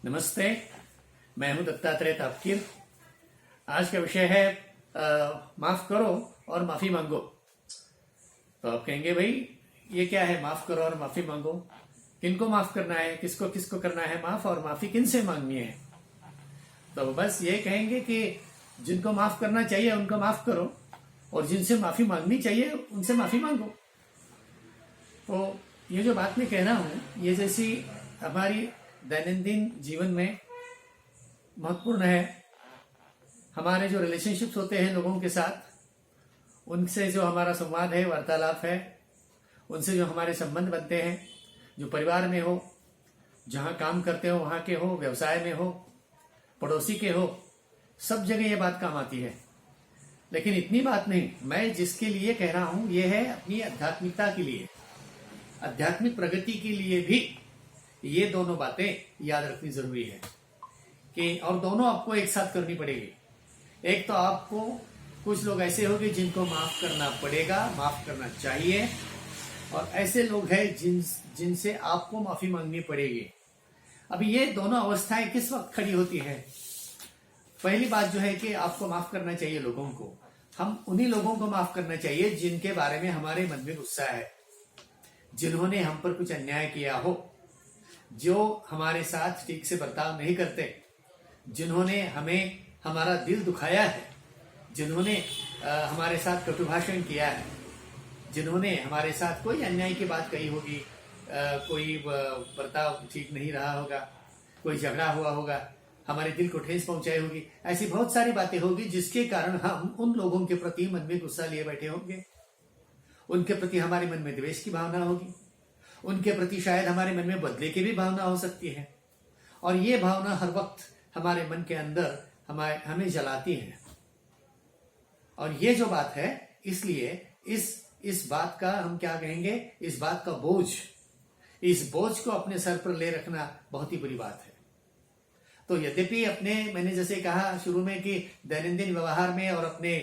नमस्ते। मैं हूं दत्तात्रेय तापकीर। आज का विषय है माफ करो और माफी मांगो। तो आप कहेंगे भाई ये क्या है, माफ करो और माफी मांगो? किनको माफ करना है, किसको किसको करना है माफ, और माफी किन से मांगनी है? तो बस ये कहेंगे कि जिनको माफ करना चाहिए उनको माफ करो और जिनसे माफी मांगनी चाहिए उनसे माफी मांगो। तो ये जो बात मैं कह रहा हूं ये जैसी हमारी दैनंदिन जीवन में महत्वपूर्ण है। हमारे जो रिलेशनशिप्स होते हैं लोगों के साथ, उनसे जो हमारा संवाद है, वार्तालाप है, उनसे जो हमारे संबंध बनते हैं, जो परिवार में हो, जहाँ काम करते हो वहाँ के हो, व्यवसाय में हो, पड़ोसी के हो, सब जगह ये बात काम आती है। लेकिन इतनी बात नहीं, मैं जिसके लिए कह रहा हूँ ये है अपनी आध्यात्मिकता के लिए, आध्यात्मिक प्रगति के लिए भी ये दोनों बातें याद रखनी जरूरी है कि और दोनों आपको एक साथ करनी पड़ेगी। एक तो आपको कुछ लोग ऐसे होंगे जिनको माफ करना पड़ेगा, माफ करना चाहिए, और ऐसे लोग हैं जिनसे आपको माफी मांगनी पड़ेगी। अभी ये दोनों अवस्थाएं किस वक्त खड़ी होती है? पहली बात जो है कि आपको माफ करना चाहिए लोगों को। हम उन्हीं लोगों को माफ करना चाहिए जिनके बारे में हमारे मन में गुस्सा है, जिन्होंने हम पर कुछ अन्याय किया हो, जो हमारे साथ ठीक से बर्ताव नहीं करते, जिन्होंने हमें हमारा दिल दुखाया है, जिन्होंने हमारे साथ कटुभाषण किया है, जिन्होंने हमारे साथ कोई अन्याय की बात कही होगी, कोई बर्ताव ठीक नहीं रहा होगा, कोई झगड़ा हुआ होगा, हमारे दिल को ठेस पहुंचाई होगी। ऐसी बहुत सारी बातें होगी जिसके कारण हम उन लोगों के प्रति मन में गुस्सा लिए बैठे होंगे। उनके प्रति हमारे मन में द्वेष की भावना होगी, उनके प्रति शायद हमारे मन में बदले की भी भावना हो सकती है, और ये भावना हर वक्त हमारे मन के अंदर हमें जलाती है। और ये जो बात है, इसलिए इस बात का हम क्या कहेंगे, इस बात का बोझ, इस बोझ को अपने सर पर ले रखना बहुत ही बुरी बात है। तो यद्यपि मैंने जैसे कहा शुरू में कि दैनंदिन व्यवहार में और अपने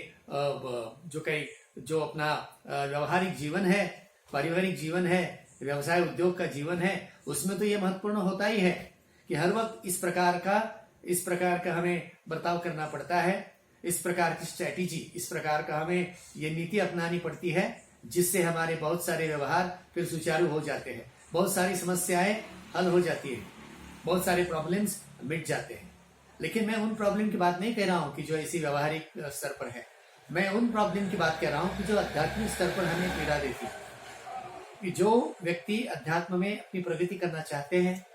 जो अपना व्यवहारिक जीवन है, पारिवारिक जीवन है, व्यवसाय उद्योग का जीवन है, उसमें तो ये महत्वपूर्ण होता ही है कि हर वक्त इस प्रकार का हमें बर्ताव करना पड़ता है, इस प्रकार की स्ट्रैटेजी, इस प्रकार का हमें ये नीति अपनानी पड़ती है, जिससे हमारे बहुत सारे व्यवहार फिर सुचारू हो जाते हैं, बहुत सारी समस्याएं हल हो जाती है, बहुत सारे प्रॉब्लम्स मिट जाते हैं। लेकिन मैं उन प्रॉब्लम की बात नहीं कह रहा हूं कि जो ऐसी व्यवहारिक स्तर पर है, मैं उन प्रॉब्लम की बात कह रहा हूं कि जो आध्यात्मिक स्तर पर हमें पीड़ा देती है। कि जो व्यक्ति अध्यात्म में अपनी प्रगति करना चाहते हैं,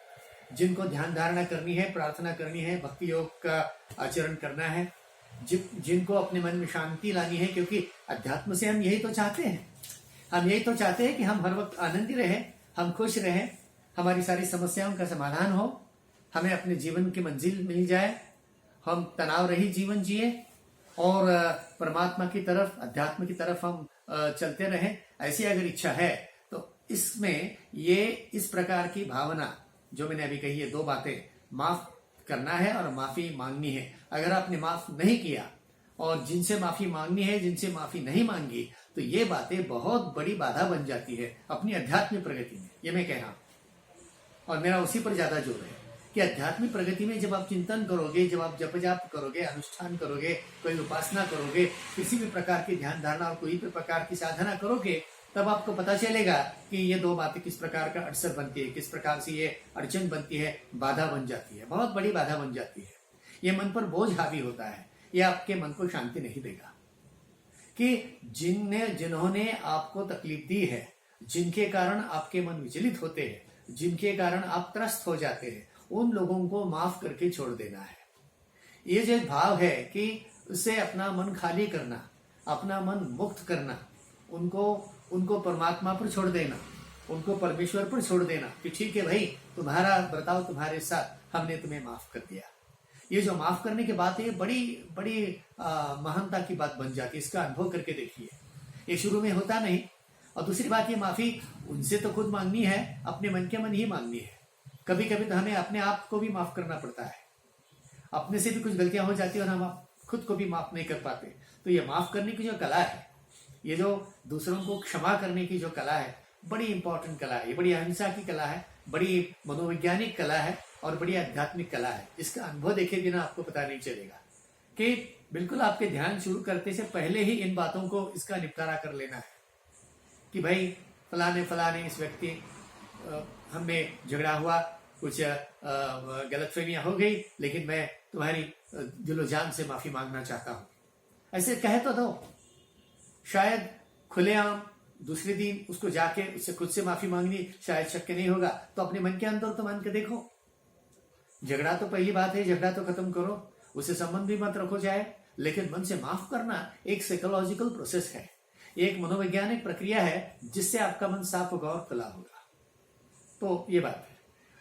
जिनको ध्यान धारणा करनी है, प्रार्थना करनी है, भक्ति योग का आचरण करना है, जिनको अपने मन में शांति लानी है, क्योंकि अध्यात्म से हम यही तो चाहते हैं। हम यही तो चाहते हैं कि हम हर वक्त आनंदी रहें, हम खुश रहें, हमारी सारी समस्याओं का समाधान हो, हमें अपने जीवन की मंजिल मिल जाए, हम तनाव रहित जीवन जिए और परमात्मा की तरफ, अध्यात्म की तरफ हम चलते रहें। ऐसी अगर इच्छा है तो इसमें ये इस प्रकार की भावना जो मैंने अभी कही है, दो बातें, माफ करना है और माफी मांगनी है। अगर आपने माफ नहीं किया और जिनसे माफी मांगनी है, जिनसे माफी नहीं मांगी, तो ये बातें बहुत बड़ी बाधा बन जाती है अपनी आध्यात्मिक प्रगति में। ये मैं कह रहा हूं, और मेरा उसी पर ज्यादा जोर है कि आध्यात्मिक प्रगति में जब आप चिंतन करोगे, जब आप जप जाप करोगे, अनुष्ठान करोगे, कोई उपासना करोगे, किसी भी प्रकार की ध्यान धारणा और कोई भी प्रकार की साधना करोगे, तब आपको पता चलेगा कि ये दो बातें किस प्रकार का अड़सर बनती है, किस प्रकार से ये अड़चन बनती है, बाधा बन जाती है, बहुत बड़ी बाधा बन जाती है। ये मन पर बोझ हावी होता है, ये आपके मन को शांति नहीं देगा। कि जिन्होंने आपको तकलीफ दी है, जिनके कारण आपके मन विचलित होते हैं, जिनके कारण आप त्रस्त हो जाते हैं, उन लोगों को माफ करके छोड़ देना है। ये जो भाव है कि उससे अपना मन खाली करना, अपना मन मुक्त करना, उनको परमात्मा पर छोड़ देना, उनको परमेश्वर पर छोड़ देना कि ठीक है भाई, तुम्हारा बर्ताव तुम्हारे साथ, हमने तुम्हें माफ कर दिया। ये जो माफ करने की बात है, ये बड़ी महानता की बात बन जाती है। इसका अनुभव करके देखिए, ये शुरू में होता नहीं। और दूसरी बात, ये माफी उनसे तो खुद मांगनी है, अपने मन के मन ही मांगनी है। कभी कभी तो हमें अपने आप को भी माफ करना पड़ता है, अपने से भी कुछ गलतियां हो जाती है और हम खुद को भी माफ नहीं कर पाते। तो ये माफ करने की जो कला है, ये जो दूसरों को क्षमा करने की जो कला है, बड़ी इंपॉर्टेंट कला है, ये बड़ी अहिंसा की कला है, बड़ी मनोवैज्ञानिक कला है, और बड़ी आध्यात्मिक कला है। इसका अनुभव देखे बिना आपको पता नहीं चलेगा कि बिल्कुल आपके ध्यान शुरू करते से पहले ही इन बातों को इसका निपटारा कर लेना है कि भाई फलाने इस व्यक्ति हमें झगड़ा हुआ, कुछ गलतफहमियां हो गई, लेकिन मैं तुम्हारी दिलो जान से माफी मांगना चाहता हूं। ऐसे कह तो दो, शायद खुलेआम दूसरे दिन उसको जाके उससे खुद से माफी मांगनी शायद शक्य नहीं होगा, तो अपने मन के अंदर तो मान के देखो। झगड़ा तो पहली बात है, झगड़ा तो खत्म करो, उससे संबंध भी मत रखो चाहे, लेकिन मन से माफ करना एक साइकोलॉजिकल प्रोसेस है, एक मनोवैज्ञानिक प्रक्रिया है जिससे आपका मन साफ होगा और खुला होगा। तो ये बात है।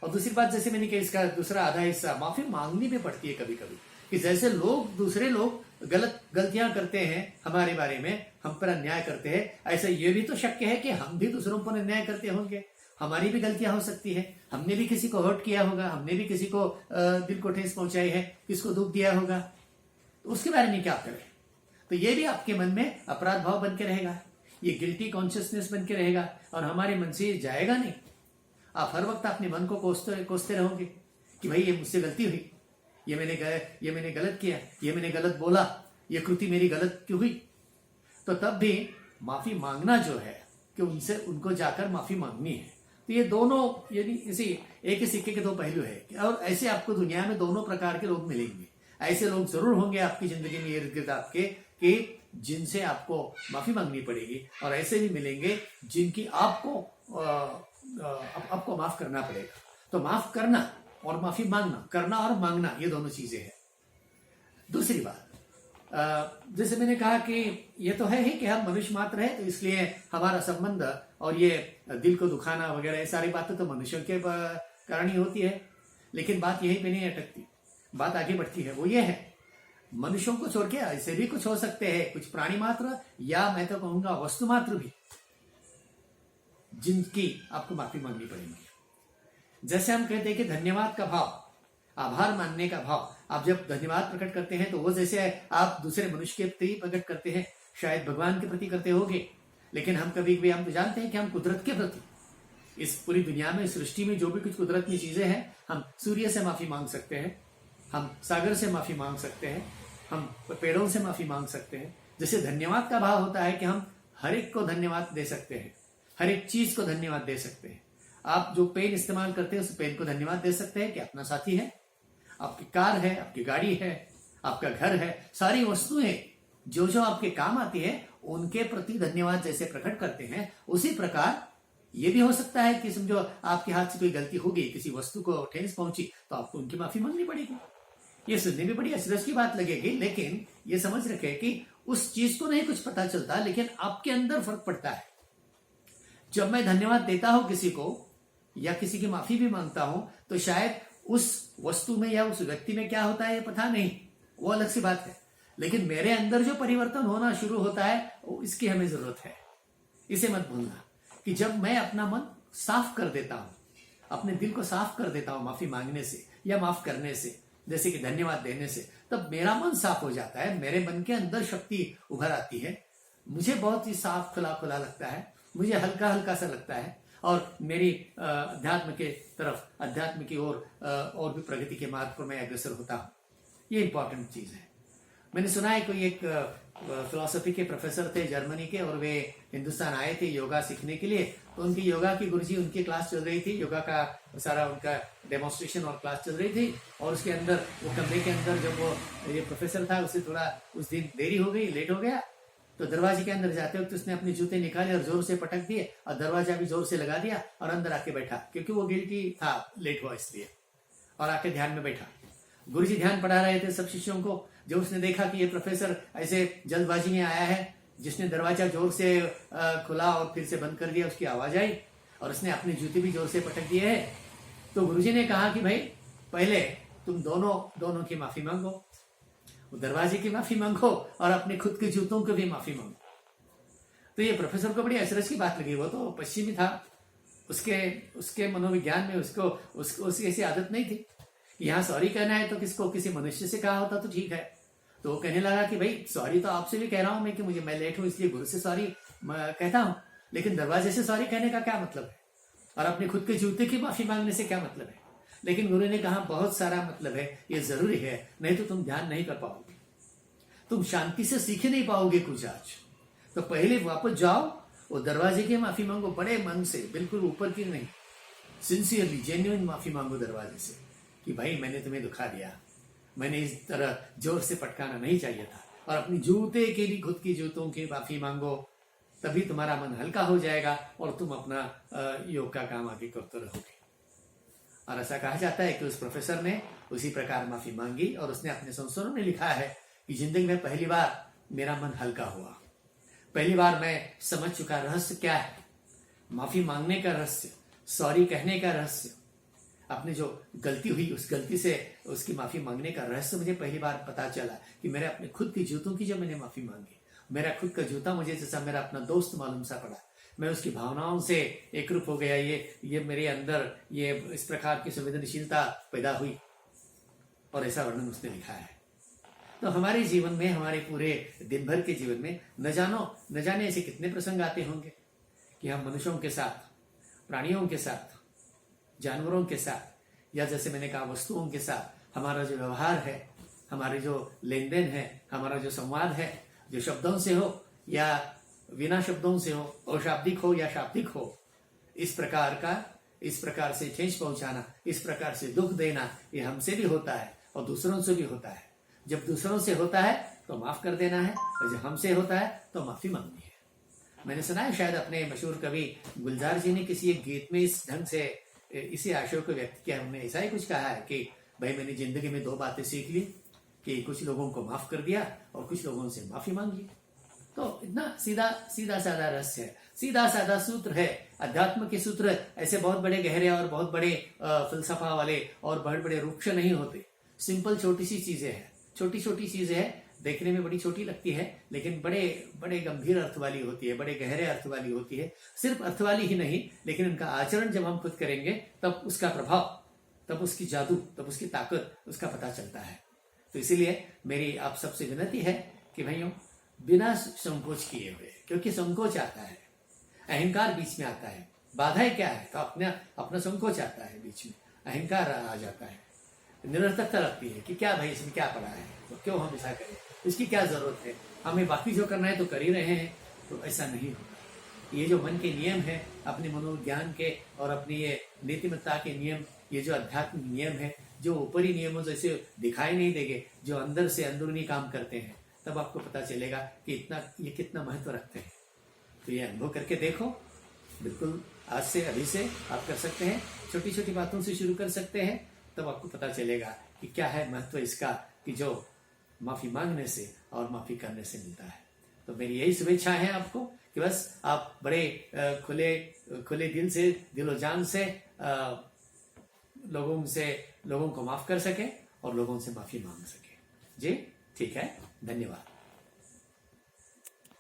और दूसरी बात, जैसे मैंने कहा, इसका दूसरा आधा हिस्सा माफी मांगनी भी पड़ती है कभी कभी, कि जैसे दूसरे लोग गलतियां करते हैं हमारे बारे में, हम पर अन्याय करते हैं, ऐसा ये भी तो शक्य है कि हम भी दूसरों पर अन्याय करते होंगे, हमारी भी गलतियां हो सकती है, हमने भी किसी को हर्ट किया होगा, हमने भी किसी को दिल को ठेस पहुंचाई है, किसको दुख दिया होगा, तो उसके बारे में क्या करें? तो ये भी आपके मन में अपराध भाव बन के रहेगा, ये गिल्टी कॉन्शियसनेस बन के रहेगा, और हमारे मन से ये जाएगा नहीं। आप हर वक्त अपने मन को कोसते रहोगे कि भाई ये मुझसे गलती हुई, ये मैंने गलत किया, ये मैंने गलत बोला, ये कृति मेरी गलत क्यों हुई। तो तब भी माफी मांगना जो है कि उनको जाकर माफी मांगनी है। तो ये दोनों यानी इसी एक ही सिक्के के दो पहलू है। और ऐसे आपको दुनिया में दोनों प्रकार के लोग मिलेंगे। ऐसे लोग जरूर होंगे आपकी जिंदगी में इर्द गिर्द आपके कि जिनसे आपको माफी मांगनी पड़ेगी, और ऐसे भी मिलेंगे जिनकी आपको माफ करना पड़ेगा। तो माफ करना और माफी मांगना, करना और मांगना, ये दोनों चीजें हैं। दूसरी बात, जैसे मैंने कहा कि ये तो है ही कि हम मनुष्य मात्र है, तो इसलिए हमारा संबंध और ये दिल को दुखाना वगैरह ये सारी बातें तो मनुष्यों के कारण ही होती है। लेकिन बात यहीं पे नहीं अटकती, बात आगे बढ़ती है। वो ये है, मनुष्यों को छोड़ के ऐसे भी कुछ हो सकते हैं, कुछ प्राणी मात्र, या मैं तो कहूंगा वस्तु मात्र भी, जिनकी आपको माफी मांगनी पड़ेगी। जैसे हम कहते हैं कि धन्यवाद का भाव, आभार मानने का भाव, आप जब धन्यवाद प्रकट करते हैं तो वो जैसे आप दूसरे मनुष्य के प्रति प्रकट करते हैं, शायद भगवान के प्रति करते होगे, लेकिन हम कभी कभी हम तो जानते हैं कि हम कुदरत के प्रति, इस पूरी दुनिया में, सृष्टि में जो भी कुछ कुदरत की चीजें हैं, हम सूर्य से माफी मांग सकते हैं, हम सागर से माफी मांग सकते हैं, हम पेड़ों से माफी मांग सकते हैं। जैसे धन्यवाद का भाव होता है कि हम हर एक को धन्यवाद दे सकते हैं, हर एक चीज को धन्यवाद दे सकते हैं। आप जो पेन इस्तेमाल करते हैं उस पेन को धन्यवाद दे सकते हैं कि अपना साथी है, आपकी कार है, आपकी गाड़ी है, आपका घर है, सारी वस्तुएं जो जो आपके काम आती है उनके प्रति धन्यवाद जैसे प्रकट करते हैं, उसी प्रकार ये भी हो सकता है कि समझो आपके हाथ से कोई गलती हो गई, किसी वस्तु को ठेस पहुंची, तो आपको उनकी माफी मांगनी पड़ेगी। ये सुनने में बड़ी अचरज की बात लगेगी, लेकिन ये समझ रखे कि उस चीज को नहीं कुछ पता चलता, लेकिन आपके अंदर फर्क पड़ता है। जब मैं धन्यवाद देता हूं किसी को या किसी की माफी भी मांगता हूं, तो शायद उस वस्तु में या उस व्यक्ति में क्या होता है ये पता नहीं, वो अलग सी बात है, लेकिन मेरे अंदर जो परिवर्तन होना शुरू होता है वो इसकी हमें जरूरत है। इसे मत भूलना कि जब मैं अपना मन साफ कर देता हूं, अपने दिल को साफ कर देता हूं माफी मांगने से या माफ करने से, जैसे कि धन्यवाद देने से, तब मेरा मन साफ हो जाता है, मेरे मन के अंदर शक्ति उभर आती है, मुझे बहुत ही साफ खुला खुला लगता है, मुझे हल्का हल्का सा लगता है, और मेरी अध्यात्म के तरफ, अध्यात्म की ओर और भी प्रगति के मार्ग पर मैं अग्रसर होता हूँ। ये इंपॉर्टेंट चीज है। मैंने सुना है कोई एक फिलॉसफी के प्रोफेसर थे जर्मनी के, और वे हिंदुस्तान आए थे योगा सीखने के लिए। तो उनकी योगा की गुरुजी, उनकी क्लास चल रही थी, योगा का सारा उनका डेमोन्स्ट्रेशन और क्लास चल रही थी, और उसके अंदर वो कमरे के अंदर जब वो ये प्रोफेसर था, उसे थोड़ा उस दिन देरी हो गई, लेट हो गया, तो दरवाजे के अंदर जाते वक्त उसने अपने जूते निकाले और जोर से पटक दिए, और दरवाजा भी जोर से लगा दिया, और अंदर आके बैठा, क्योंकि वो गिल्टी था, लेट हुआ इसलिए, और आके ध्यान में बैठा। गुरुजी ध्यान पढ़ा रहे थे सब शिष्यों को। जब उसने देखा कि ये प्रोफेसर ऐसे जल्दबाजी में आया है, जिसने दरवाजा जोर से खुला और फिर से बंद कर दिया, उसकी आवाज आई, और उसने अपने जूते भी जोर से पटक दिए है, तो गुरुजी ने कहा कि भाई पहले तुम दोनों की माफी मांगो, दरवाजे की माफी मांगो और अपने खुद के जूतों की भी माफी मांगो। तो ये प्रोफेसर को बड़ी अचरज की बात लगी। वो तो पश्चिमी था, उसके मनोविज्ञान में उसकी ऐसी आदत नहीं थी कि यहाँ सॉरी कहना है तो किसी मनुष्य से कहा होता तो ठीक है। तो वो कहने लगा कि भाई सॉरी तो आपसे भी कह रहा हूं मैं कि मैं लेट हूं, इसलिए गुरु से सॉरी कहता हूं, लेकिन दरवाजे से सॉरी कहने का क्या मतलब है, और अपने खुद के जूते की माफी मांगने से क्या मतलब है? लेकिन गुरु ने कहा बहुत सारा मतलब है, ये जरूरी है, नहीं तो तुम ध्यान नहीं कर पाओगे, तुम शांति से सीख नहीं पाओगे कुछ आज। तो पहले वापस जाओ, वो दरवाजे की माफी मांगो बड़े मन से, बिल्कुल ऊपर की नहीं, सिंसियरली जेन्युइन माफी मांगो दरवाजे से कि भाई मैंने तुम्हें दुखा दिया, मैंने इस तरह जोर से पटकाना नहीं चाहिए था। और अपनी जूते के भी, खुद की जूतों की माफी मांगो, तभी तुम्हारा मन हल्का हो जाएगा और तुम अपना योग का काम आगे करते रहोगे। और ऐसा कहा जाता है कि उस प्रोफेसर ने उसी प्रकार माफी मांगी और उसने अपने संस्मरणों में लिखा है कि जिंदगी में पहली बार मेरा मन हल्का हुआ, पहली बार मैं समझ चुका रहस्य क्या है, माफी मांगने का रहस्य, सॉरी कहने का रहस्य, अपने जो गलती हुई उस गलती से उसकी माफी मांगने का रहस्य मुझे पहली बार पता चला कि मेरे अपने खुद की जूतों की जब मैंने माफी मांगी, मेरा खुद का जूता मुझे जैसा मेरा अपना दोस्त मालूम सा पड़ा, मैं उसकी भावनाओं से एकरूप हो गया, ये मेरे अंदर ये इस प्रकार की संवेदनशीलता पैदा हुई। और ऐसा वर्णन उसने लिखा है। तो हमारे जीवन में, हमारे पूरे दिन भर के जीवन में न जाने ऐसे कितने प्रसंग आते होंगे कि हम मनुष्यों के साथ, प्राणियों के साथ, जानवरों के साथ, या जैसे मैंने कहा वस्तुओं के साथ हमारा जो व्यवहार है, हमारे जो लेन देन है, हमारा जो संवाद है, जो शब्दों से हो या बिना शब्दों से हो, अशाब्दिक हो या शाब्दिक हो, इस प्रकार से ठेस पहुंचाना, इस प्रकार से दुख देना, ये हमसे भी होता है और दूसरों से भी होता है। जब दूसरों से होता है तो माफ कर देना है, और जब हमसे होता है तो माफी मांगनी है। मैंने सुना है शायद अपने मशहूर कवि गुलजार जी ने किसी एक गीत में इस ढंग से इसी आशय को व्यक्त किया। उन्होंने ऐसा ही कुछ कहा है कि भाई मैंने जिंदगी में 2 बातें सीख ली कि कुछ लोगों को माफ कर दिया और कुछ लोगों से माफी मांग ली। तो इतना सीधा साधा रहस्य है, सीधा साधा सूत्र है। अध्यात्म के सूत्र ऐसे बहुत बड़े गहरे और बहुत बड़े फलसफा वाले और बहुत बड़े रुक्ष नहीं होते। सिंपल छोटी सी चीजें हैं, छोटी छोटी चीजें हैं, देखने में बड़ी छोटी लगती है लेकिन बड़े बड़े गंभीर अर्थ वाली होती है, बड़े गहरे अर्थ वाली होती है। सिर्फ अर्थ वाली ही नहीं, लेकिन उनका आचरण जब हम खुद करेंगे तब उसका प्रभाव, तब उसकी जादू, तब उसकी ताकत, उसका पता चलता है। तो इसीलिए मेरी आप सबसे विनती है कि भाइयों, बिना संकोच किए हुए, क्योंकि संकोच आता है, अहंकार बीच में आता है, बाधाएं क्या है तो अपना संकोच आता है, बीच में अहंकार आ जाता है, निरर्थकता लगती है कि क्या भाई इसमें क्या पड़ा है, तो क्यों हम ऐसा करें, इसकी क्या जरूरत है, हमें बाकी जो करना है तो कर ही रहे हैं। तो ऐसा नहीं होगा। ये जो मन के नियम है, अपने मनोज्ञान के और अपनी ये नीतिमत्ता के नियम, ये जो अध्यात्मिक नियम है, जो ऊपरी नियमों जैसे दिखाई नहीं देंगे, जो अंदर से अंदरूनी काम करते हैं, तब आपको पता चलेगा कि ये कितना महत्व रखते हैं। तो ये अनुभव करके देखो, बिल्कुल आज से, अभी से आप कर सकते हैं। छोटी छोटी बातों से शुरू कर सकते हैं, तब आपको पता चलेगा कि क्या है महत्व इसका, कि जो माफी मांगने से और माफी करने से मिलता है। तो मेरी यही शुभेच्छा है आपको कि बस आप बड़े खुले दिल से, दिलो जान से लोगों को माफ कर सके और लोगों से माफी मांग सके। जी ठीक है, धन्यवाद।